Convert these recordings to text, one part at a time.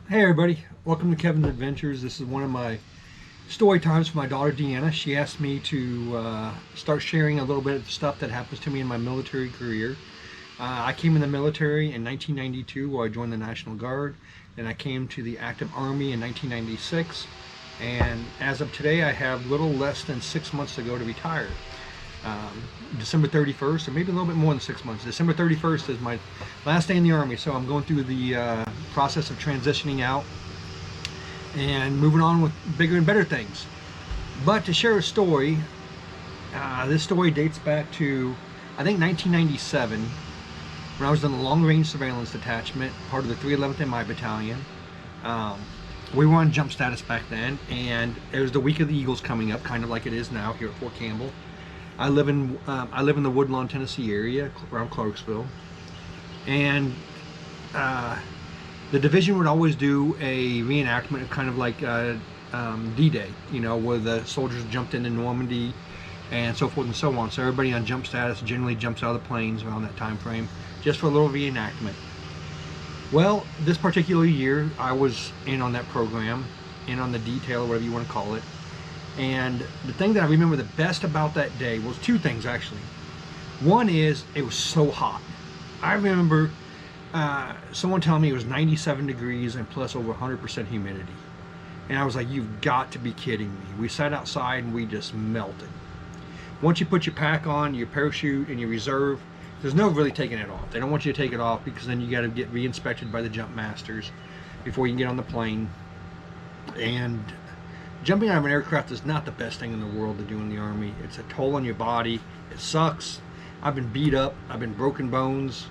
Hey everybody, welcome to Kevin's Adventures. This is one of my story times for my daughter Deanna. She asked me to start sharing a little bit of stuff that happens to me in my military career. I came in the military in 1992 where I joined the National Guard. Then I came to the active Army in 1996. And as of today, I have little less than 6 months to go to retire. December 31st, or maybe a little bit more than 6 months. December 31st is my last day in the Army, so I'm going through the process of transitioning out and moving on with bigger and better things. But to share a story, this story dates back to, I think, 1997, when I was in the Long Range Surveillance Detachment, part of the 311th MI Battalion. We were on jump status back then, and it was the week of the Eagles coming up, kind of like it is now here at Fort Campbell. I live in the Woodlawn, Tennessee area, around Clarksville, and the division would always do a reenactment of kind of like D-Day, you know, where the soldiers jumped into Normandy and so forth and so on. So everybody on jump status generally jumps out of the planes around that time frame, just for a little reenactment. Well, this particular year, I was in on that program, in on the detail, or whatever you want to call it. And the thing that I remember the best about that day was two things, actually. One is it was so hot. I remember someone telling me it was 97 degrees and plus over 100% humidity. And I was like, you've got to be kidding me. We sat outside and we just melted. Once you put your pack on, your parachute, and your reserve, there's no really taking it off. They don't want you to take it off because then you got to get re-inspected by the jump masters before you can get on the plane. And jumping out of an aircraft is not the best thing in the world to do in the Army. It's a toll on your body. It sucks. I've been beat up. I've been broken bones,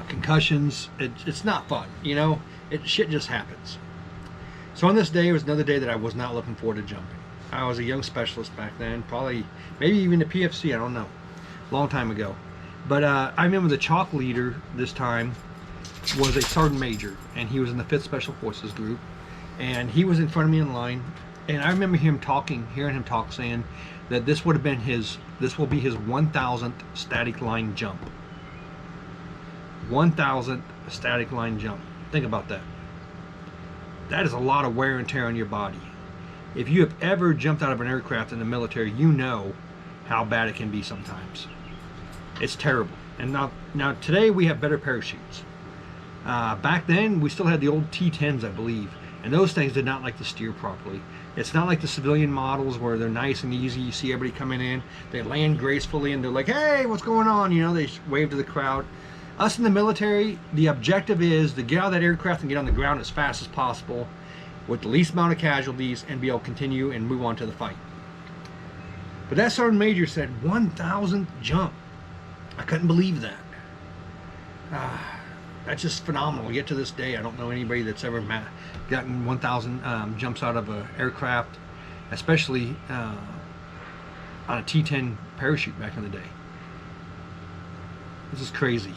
concussions. It's not fun, you know. Shit just happens. So on this day, it was another day that I was not looking forward to jumping. I was a young specialist back then, probably, maybe even the PFC, I don't know. Long time ago. But I remember the chalk leader this time was a sergeant major, and he was in the 5th Special Forces group, and he was in front of me in line. And I remember hearing him talk, saying that this will be his 1,000th static line jump. 1,000th static line jump. Think about that. That is a lot of wear and tear on your body. If you have ever jumped out of an aircraft in the military, you know how bad it can be sometimes. It's terrible. And now today we have better parachutes. Back then we still had the old T10s, I believe. And those things did not like to steer properly. It's not like the civilian models where they're nice and easy. You see everybody coming in, they land gracefully, and they're like, hey, what's going on? You know, they wave to the crowd. Us in the military, the objective is to get out of that aircraft and get on the ground as fast as possible with the least amount of casualties and be able to continue and move on to the fight. But that sergeant major said 1,000th jump. I couldn't believe that. That's just phenomenal. Yet to this day, I don't know anybody that's ever gotten 1,000 jumps out of an aircraft, especially on a T10 parachute back in the day. This is crazy.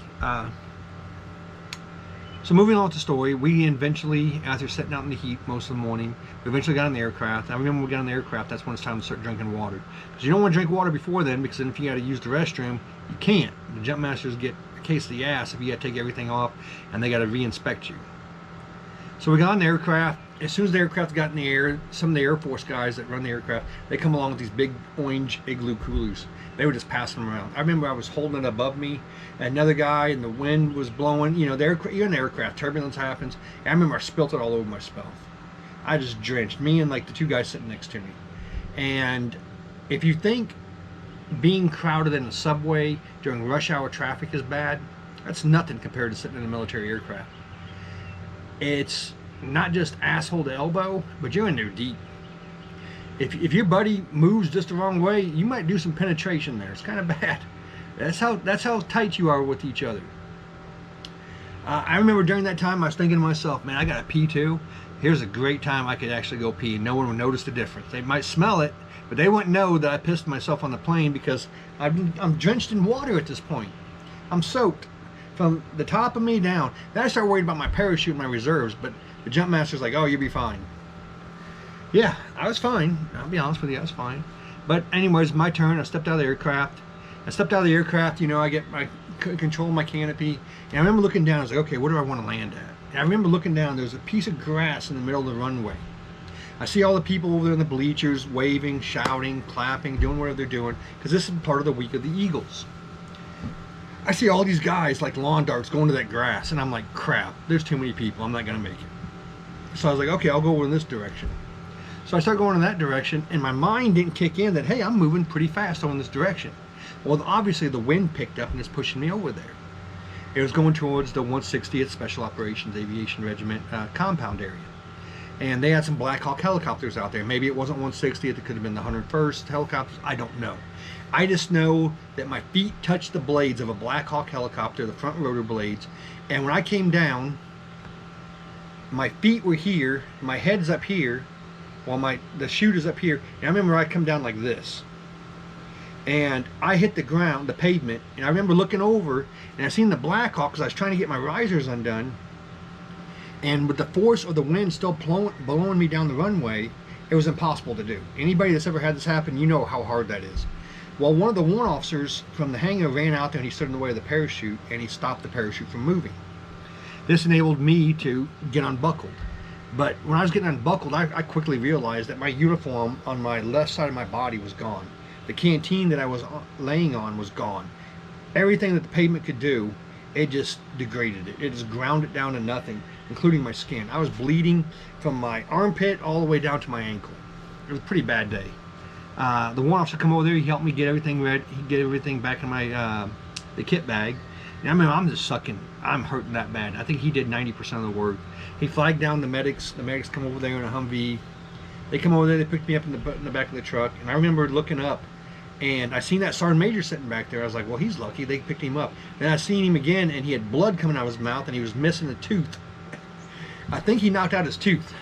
So moving on with the story, we eventually, after sitting out in the heat most of the morning, we eventually got on the aircraft. I remember when we got on the aircraft, that's when it's time to start drinking water. Because you don't want to drink water before then, because then if you got to use the restroom, you can't. The jump masters get a case of the ass if you got to take everything off, and they got to re-inspect you. So we got on the aircraft. As soon as the aircraft got in the air, some of the Air Force guys that run the aircraft, they come along with these big orange igloo coolers. They were just passing them around. I remember I was holding it above me, and another guy, and the wind was blowing. You know, you're in the aircraft, turbulence happens. And I remember I spilt it all over myself. I just drenched, me and like the two guys sitting next to me. And if you think being crowded in a subway during rush hour traffic is bad, that's nothing compared to sitting in a military aircraft. It's not just asshole to elbow, but you're in there deep. If your buddy moves just the wrong way, you might do some penetration there. It's kind of bad. That's how tight you are with each other. I remember during that time I was thinking to myself, man, I got to pee too. Here's a great time I could actually go pee, and no one would notice the difference. They might smell it, but they wouldn't know that I pissed myself on the plane because I'm drenched in water at this point. I'm soaked from the top of me down. Then I started worried about my parachute and my reserves, but the jump master's like, oh, you'll be fine. Yeah, I was fine. I'll be honest with you, I was fine. But anyways, my turn. I stepped out of the aircraft. You know, I get my control my canopy. And I remember looking down, I was like, okay, where do I want to land at? And I remember looking down, there was a piece of grass in the middle of the runway. I see all the people over there in the bleachers waving, shouting, clapping, doing whatever they're doing, because this is part of the week of the Eagles. I see all these guys like lawn darts going to that grass, and I'm like, crap, there's too many people, I'm not going to make it. So I was like, okay, I'll go over in this direction. So I start going in that direction, and my mind didn't kick in that, hey, I'm moving pretty fast over in this direction. Well, obviously the wind picked up and it's pushing me over there. It was going towards the 160th Special Operations Aviation Regiment compound area. And they had some Blackhawk helicopters out there. Maybe it wasn't 160th, it could have been the 101st helicopters, I don't know. I just know that my feet touched the blades of a Blackhawk helicopter, the front rotor blades, and when I came down, my feet were here, my head's up here, while the chute is up here, and I remember I come down like this. And I hit the ground, the pavement, and I remember looking over, and I seen the Blackhawk because I was trying to get my risers undone. And with the force of the wind still blowing me down the runway, it was impossible to do. Anybody that's ever had this happen, you know how hard that is. Well, one of the warrant officers from the hangar ran out there and he stood in the way of the parachute, and he stopped the parachute from moving. This enabled me to get unbuckled. But when I was getting unbuckled, I quickly realized that my uniform on my left side of my body was gone. The canteen that I was laying on was gone. Everything that the pavement could do, it just degraded it. It just ground it down to nothing, including my skin. I was bleeding from my armpit all the way down to my ankle. It was a pretty bad day. The warrant officer come over there, he helped me get everything ready, he get everything back in my the kit bag. And I mean, I'm just sucking. I'm hurting that bad. I think he did 90% of the work. He flagged down the medics. The medics come over there in a Humvee. They come over there, they picked me up in the back of the truck. And I remember looking up, and I seen that Sergeant Major sitting back there. I was like, well, he's lucky. They picked him up. Then I seen him again, and he had blood coming out of his mouth, and he was missing a tooth. I think he knocked out his tooth.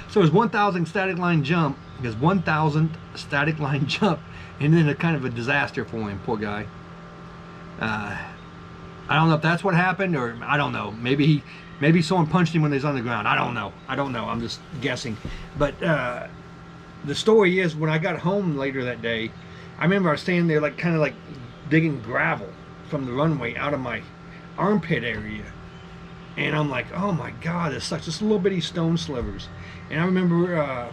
So his 1,000 static line jump, his 1,000th static line jump, and then a kind of a disaster for him, poor guy. I don't know if that's what happened, or I don't know. Maybe someone punched him when he was on the ground. I don't know. I'm just guessing. But the story is, when I got home later that day, I remember I was standing there, like kind of like digging gravel from the runway out of my armpit area, and I'm like, oh my God, this sucks. Just little bitty stone slivers. And I remember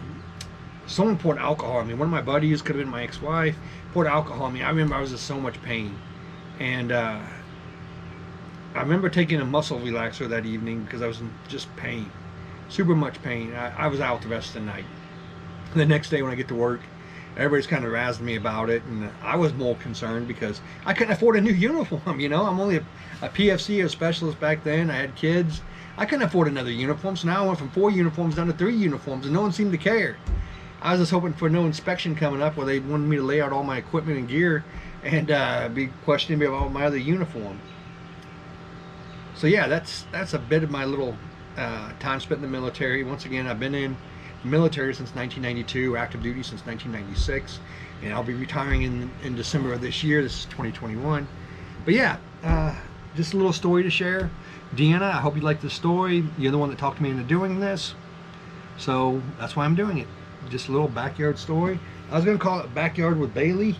someone poured alcohol on me. One of my buddies, could have been my ex-wife, poured alcohol on me. I remember I was in so much pain, and I remember taking a muscle relaxer that evening because I was in just pain, super much pain. I was out the rest of the night. The next day when I get to work, everybody's kind of razzing me about it, and I was more concerned because I couldn't afford a new uniform. You know, I'm only a PFC, a specialist back then. I had kids. I couldn't afford another uniform, so now I went from 4 uniforms down to 3 uniforms, and no one seemed to care. I was just hoping for no inspection coming up where they wanted me to lay out all my equipment and gear and be questioning me about my other uniform. So yeah, that's a bit of my little time spent in the military. Once again, I've been in the military since 1992, active duty since 1996, and I'll be retiring in December of this year. This is 2021. But yeah, just a little story to share. Deanna, I hope you like the story. You're the one that talked me into doing this, so that's why I'm doing it. Just a little backyard story. I was going to call it Backyard with Bailey,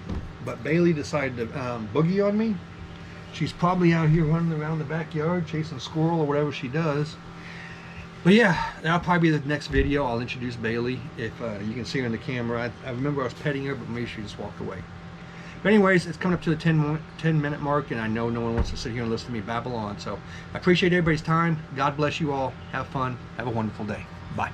but Bailey decided to boogie on me. She's probably out here running around the backyard chasing squirrel or whatever she does. But yeah, that'll probably be the next video. I'll introduce Bailey if you can see her in the camera. I remember I was petting her, but maybe she just walked away. But anyways, it's coming up to the 10-minute mark, and I know no one wants to sit here and listen to me babble on. So I appreciate everybody's time. God bless you all. Have fun. Have a wonderful day. Bye.